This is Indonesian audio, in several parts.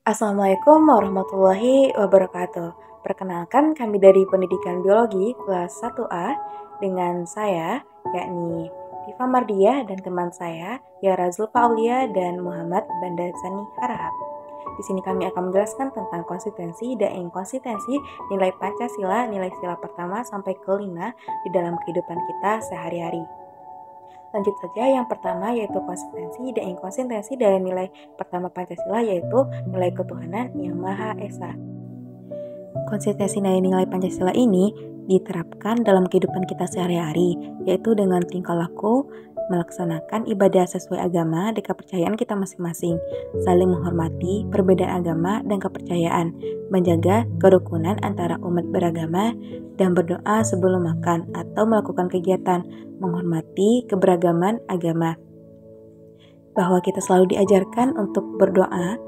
Assalamualaikum warahmatullahi wabarakatuh. Perkenalkan, kami dari Pendidikan Biologi kelas 1A dengan saya, yakni Tifa Mardiah dan teman saya, Yara Zulfa Aulia dan Muhammad Bandasani Harahap. Di sini kami akan menjelaskan tentang konsistensi dan inkonsistensi nilai Pancasila, nilai sila pertama sampai kelima di dalam kehidupan kita sehari-hari. Lanjut saja, yang pertama yaitu konsistensi dan inkonsistensi dari nilai pertama Pancasila, yaitu nilai ketuhanan yang Maha Esa. Konsistensi dari nilai Pancasila ini diterapkan dalam kehidupan kita sehari-hari, yaitu dengan tingkah laku, melaksanakan ibadah sesuai agama dan kepercayaan kita masing-masing, saling menghormati perbedaan agama dan kepercayaan, menjaga kerukunan antara umat beragama, dan berdoa sebelum makan atau melakukan kegiatan menghormati keberagaman agama. Bahwa kita selalu diajarkan untuk berdoa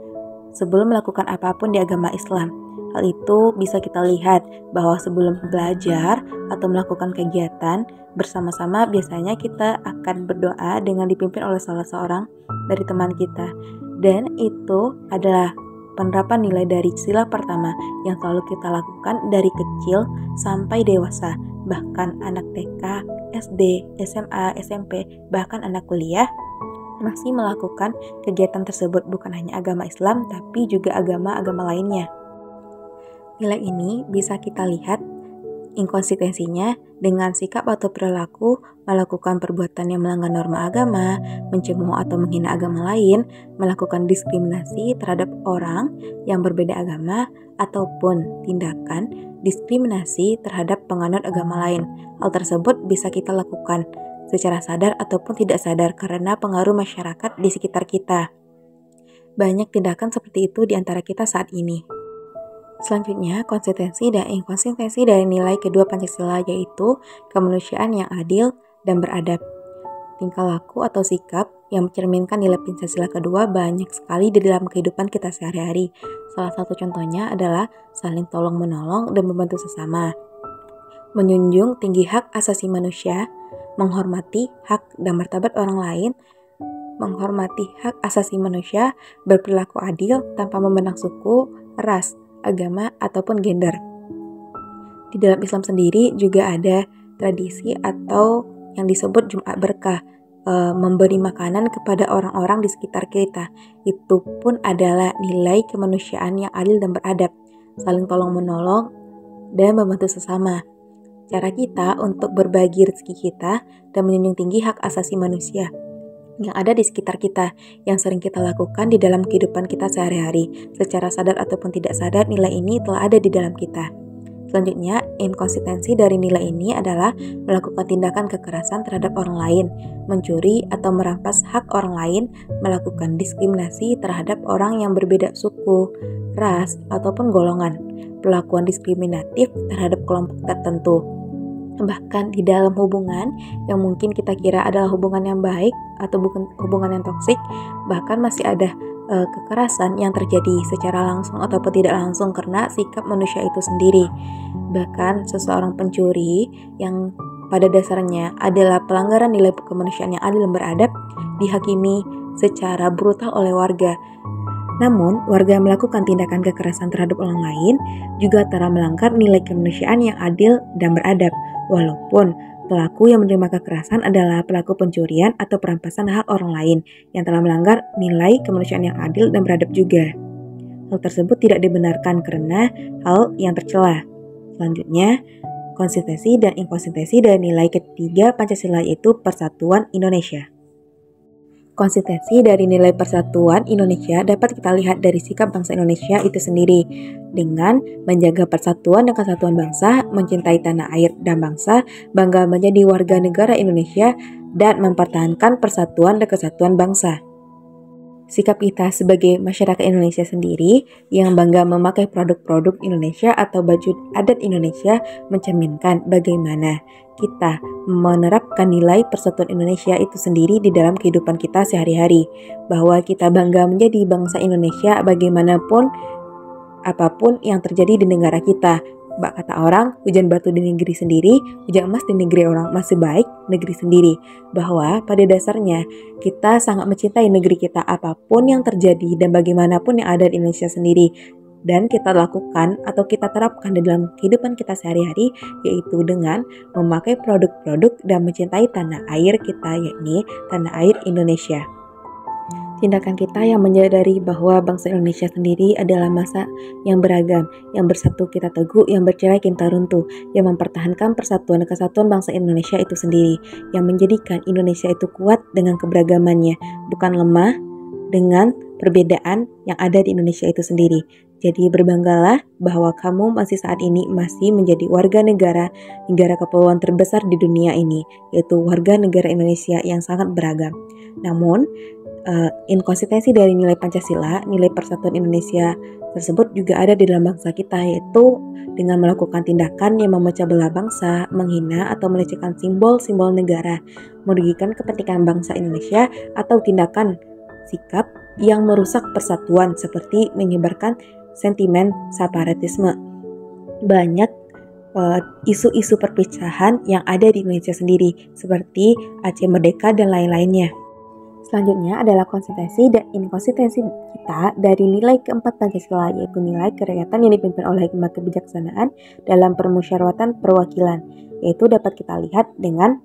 sebelum melakukan apapun di agama Islam. Hal itu bisa kita lihat bahwa sebelum belajar atau melakukan kegiatan bersama-sama, biasanya kita akan berdoa dengan dipimpin oleh salah seorang dari teman kita. Dan itu adalah penerapan nilai dari sila pertama yang selalu kita lakukan dari kecil sampai dewasa. Bahkan anak TK, SD, SMA, SMP, bahkan anak kuliah masih melakukan kegiatan tersebut, bukan hanya agama Islam tapi juga agama-agama lainnya. Nilai ini bisa kita lihat inkonsistensinya dengan sikap atau perilaku melakukan perbuatan yang melanggar norma agama, mencemooh atau menghina agama lain, melakukan diskriminasi terhadap orang yang berbeda agama, ataupun tindakan diskriminasi terhadap penganut agama lain. Hal tersebut bisa kita lakukan secara sadar ataupun tidak sadar karena pengaruh masyarakat di sekitar kita. Banyak tindakan seperti itu di antara kita saat ini. Selanjutnya, konsistensi dan inkonsistensi dari nilai kedua Pancasila, yaitu kemanusiaan yang adil dan beradab. Tingkah laku atau sikap yang mencerminkan nilai Pancasila kedua banyak sekali di dalam kehidupan kita sehari-hari. Salah satu contohnya adalah saling tolong-menolong dan membantu sesama, menjunjung tinggi hak asasi manusia, menghormati hak dan martabat orang lain, menghormati hak asasi manusia, berperilaku adil tanpa memandang suku, ras, agama, ataupun gender. Di dalam Islam sendiri juga ada tradisi atau yang disebut Jumat Berkah, memberi makanan kepada orang-orang di sekitar kita. Itu pun adalah nilai kemanusiaan yang adil dan beradab, saling tolong-menolong dan membantu sesama. Cara kita untuk berbagi rezeki kita dan menjunjung tinggi hak asasi manusia yang ada di sekitar kita, yang sering kita lakukan di dalam kehidupan kita sehari-hari. Secara sadar ataupun tidak sadar, nilai ini telah ada di dalam kita. Selanjutnya, inkonsistensi dari nilai ini adalah melakukan tindakan kekerasan terhadap orang lain, mencuri atau merampas hak orang lain, melakukan diskriminasi terhadap orang yang berbeda suku, ras, ataupun golongan, perlakuan diskriminatif terhadap kelompok tertentu. Bahkan di dalam hubungan yang mungkin kita kira adalah hubungan yang baik atau bukan hubungan yang toksik, bahkan masih ada kekerasan yang terjadi secara langsung ataupun tidak langsung karena sikap manusia itu sendiri. Bahkan seseorang pencuri yang pada dasarnya adalah pelanggaran nilai kemanusiaan yang adil dan beradab dihakimi secara brutal oleh warga. Namun, warga yang melakukan tindakan kekerasan terhadap orang lain juga telah melanggar nilai kemanusiaan yang adil dan beradab, walaupun pelaku yang menerima kekerasan adalah pelaku pencurian atau perampasan hak orang lain yang telah melanggar nilai kemanusiaan yang adil dan beradab juga. Hal tersebut tidak dibenarkan karena hal yang tercela. Selanjutnya, konsistensi dan inkonsistensi dari nilai ketiga Pancasila, yaitu Persatuan Indonesia. Konsistensi dari nilai persatuan Indonesia dapat kita lihat dari sikap bangsa Indonesia itu sendiri dengan menjaga persatuan dan kesatuan bangsa, mencintai tanah air dan bangsa, bangga menjadi warga negara Indonesia, dan mempertahankan persatuan dan kesatuan bangsa. Sikap kita sebagai masyarakat Indonesia sendiri yang bangga memakai produk-produk Indonesia atau baju adat Indonesia mencerminkan bagaimana kita menerapkan nilai persatuan Indonesia itu sendiri di dalam kehidupan kita sehari-hari. Bahwa kita bangga menjadi bangsa Indonesia bagaimanapun apapun yang terjadi di negara kita. Mbak kata orang, hujan batu di negeri sendiri, hujan emas di negeri orang masih baik negeri sendiri. Bahwa pada dasarnya kita sangat mencintai negeri kita apapun yang terjadi dan bagaimanapun yang ada di Indonesia sendiri. Dan kita lakukan atau kita terapkan di dalam kehidupan kita sehari-hari, yaitu dengan memakai produk-produk dan mencintai tanah air kita, yakni tanah air Indonesia. Tindakan kita yang menyadari bahwa bangsa Indonesia sendiri adalah masa yang beragam, yang bersatu kita teguh, yang bercerai kita runtuh, yang mempertahankan persatuan dan kesatuan bangsa Indonesia itu sendiri, yang menjadikan Indonesia itu kuat dengan keberagamannya, bukan lemah dengan perbedaan yang ada di Indonesia itu sendiri. Jadi berbanggalah bahwa kamu masih saat ini masih menjadi warga negara kepulauan terbesar di dunia ini, yaitu warga negara Indonesia yang sangat beragam. Namun, inkonsistensi dari nilai Pancasila, nilai persatuan Indonesia tersebut juga ada di dalam bangsa kita, yaitu dengan melakukan tindakan yang memecah belah bangsa, menghina atau melecehkan simbol-simbol negara, merugikan kepentingan bangsa Indonesia, atau tindakan sikap yang merusak persatuan seperti menyebarkan sentimen separatisme. Banyak isu-isu perpecahan yang ada di Indonesia sendiri, seperti Aceh Merdeka dan lain-lainnya. Selanjutnya adalah konsistensi dan inkonsistensi kita dari nilai keempat Pancasila, yaitu nilai kerakyatan yang dipimpin oleh hikmat kebijaksanaan dalam permusyawaratan perwakilan, yaitu dapat kita lihat dengan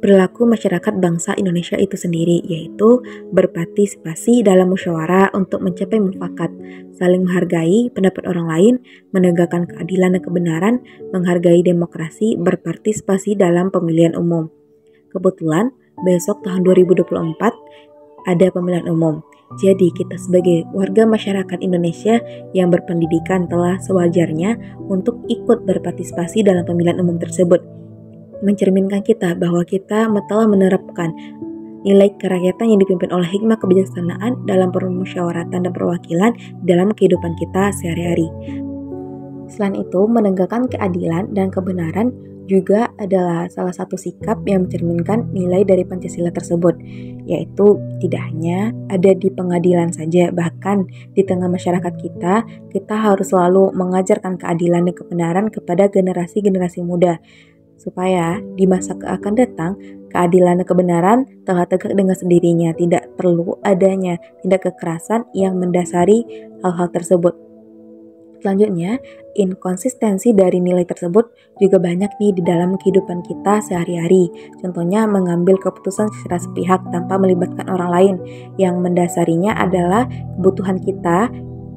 perilaku masyarakat bangsa Indonesia itu sendiri, yaitu berpartisipasi dalam musyawarah untuk mencapai mufakat, saling menghargai pendapat orang lain, menegakkan keadilan dan kebenaran, menghargai demokrasi, berpartisipasi dalam pemilihan umum. Kebetulan besok tahun 2024 ada pemilihan umum. Jadi kita sebagai warga masyarakat Indonesia yang berpendidikan telah sewajarnya untuk ikut berpartisipasi dalam pemilihan umum tersebut. Mencerminkan kita bahwa kita telah menerapkan nilai kerakyatan yang dipimpin oleh hikmah kebijaksanaan dalam permusyawaratan dan perwakilan dalam kehidupan kita sehari-hari. Selain itu, menegakkan keadilan dan kebenaran juga adalah salah satu sikap yang mencerminkan nilai dari Pancasila tersebut, yaitu tidak hanya ada di pengadilan saja, bahkan di tengah masyarakat kita harus selalu mengajarkan keadilan dan kebenaran kepada generasi-generasi muda, supaya di masa akan datang, keadilan dan kebenaran telah tegak dengan sendirinya, tidak perlu adanya tindak kekerasan yang mendasari hal-hal tersebut. Selanjutnya, inkonsistensi dari nilai tersebut juga banyak nih di dalam kehidupan kita sehari-hari. Contohnya mengambil keputusan secara sepihak tanpa melibatkan orang lain, yang mendasarinya adalah kebutuhan kita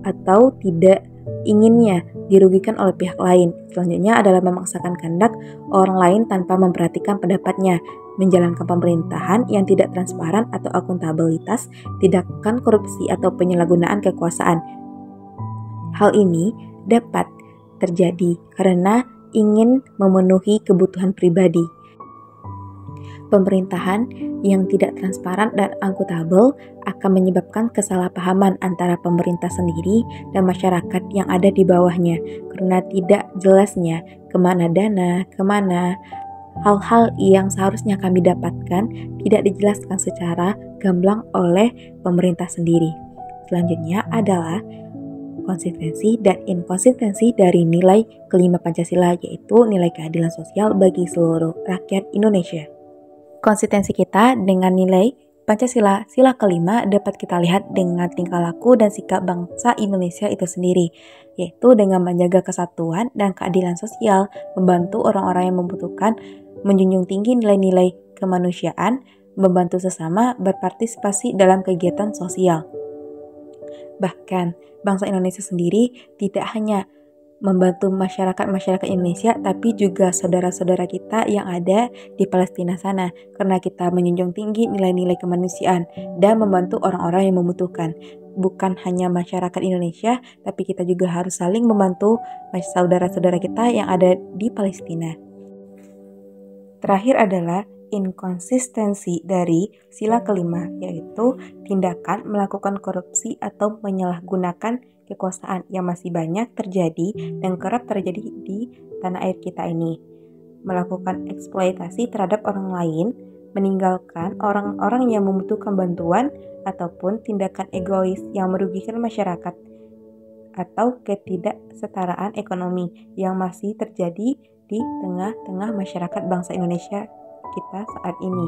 atau tidak inginnya dirugikan oleh pihak lain. Selanjutnya adalah memaksakan kehendak orang lain tanpa memperhatikan pendapatnya, menjalankan pemerintahan yang tidak transparan atau akuntabilitas, tindakan korupsi atau penyalahgunaan kekuasaan. Hal ini dapat terjadi karena ingin memenuhi kebutuhan pribadi. Pemerintahan yang tidak transparan dan akuntabel akan menyebabkan kesalahpahaman antara pemerintah sendiri dan masyarakat yang ada di bawahnya, karena tidak jelasnya kemana dana, kemana hal-hal yang seharusnya kami dapatkan tidak dijelaskan secara gamblang oleh pemerintah sendiri. Selanjutnya adalah konsistensi dan inkonsistensi dari nilai kelima Pancasila, yaitu nilai keadilan sosial bagi seluruh rakyat Indonesia. Konsistensi kita dengan nilai Pancasila sila kelima dapat kita lihat dengan tingkah laku dan sikap bangsa Indonesia itu sendiri, yaitu dengan menjaga kesatuan dan keadilan sosial, membantu orang-orang yang membutuhkan, menjunjung tinggi nilai-nilai kemanusiaan, membantu sesama, berpartisipasi dalam kegiatan sosial. Bahkan, bangsa Indonesia sendiri tidak hanya membantu masyarakat Indonesia, tapi juga saudara-saudara kita yang ada di Palestina sana, karena kita menjunjung tinggi nilai-nilai kemanusiaan dan membantu orang-orang yang membutuhkan. Bukan hanya masyarakat Indonesia, tapi kita juga harus saling membantu saudara-saudara kita yang ada di Palestina. Terakhir adalah inkonsistensi dari sila kelima, yaitu tindakan melakukan korupsi atau menyalahgunakan kekuasaan yang masih banyak terjadi dan kerap terjadi di tanah air kita ini. Melakukan eksploitasi terhadap orang lain, meninggalkan orang-orang yang membutuhkan bantuan, ataupun tindakan egois yang merugikan masyarakat. atau ketidaksetaraan ekonomi yang masih terjadi di tengah-tengah masyarakat bangsa Indonesia kita saat ini.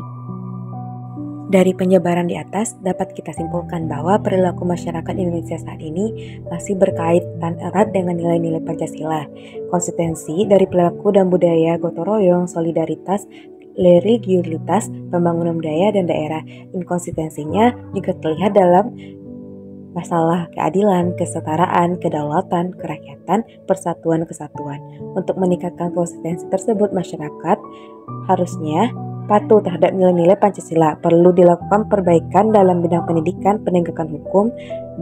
Dari penjabaran di atas, dapat kita simpulkan bahwa perilaku masyarakat Indonesia saat ini masih berkaitan erat dengan nilai-nilai Pancasila. Konsistensi dari perilaku dan budaya gotong royong, solidaritas, religiulitas, pembangunan budaya dan daerah. Inkonsistensinya juga terlihat dalam masalah keadilan, kesetaraan, kedaulatan, kerakyatan, persatuan, kesatuan. Untuk meningkatkan konsistensi tersebut, masyarakat harusnya patuh terhadap nilai-nilai Pancasila. Perlu dilakukan perbaikan dalam bidang pendidikan, penegakan hukum,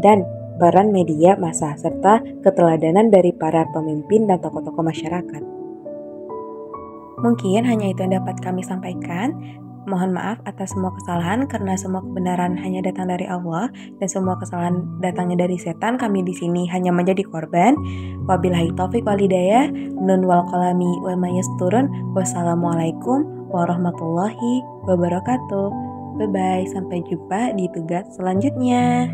dan peran media massa, serta keteladanan dari para pemimpin dan tokoh-tokoh masyarakat. Mungkin hanya itu yang dapat kami sampaikan. Mohon maaf atas semua kesalahan karena semua kebenaran hanya datang dari Allah dan semua kesalahan datangnya dari setan. Kami di sini hanya menjadi korban. Wabillahi taufik wal hidayah. Nun wal qalami wa ma yasturun. Wassalamualaikum warahmatullahi wabarakatuh. Bye bye, sampai jumpa di tugas selanjutnya.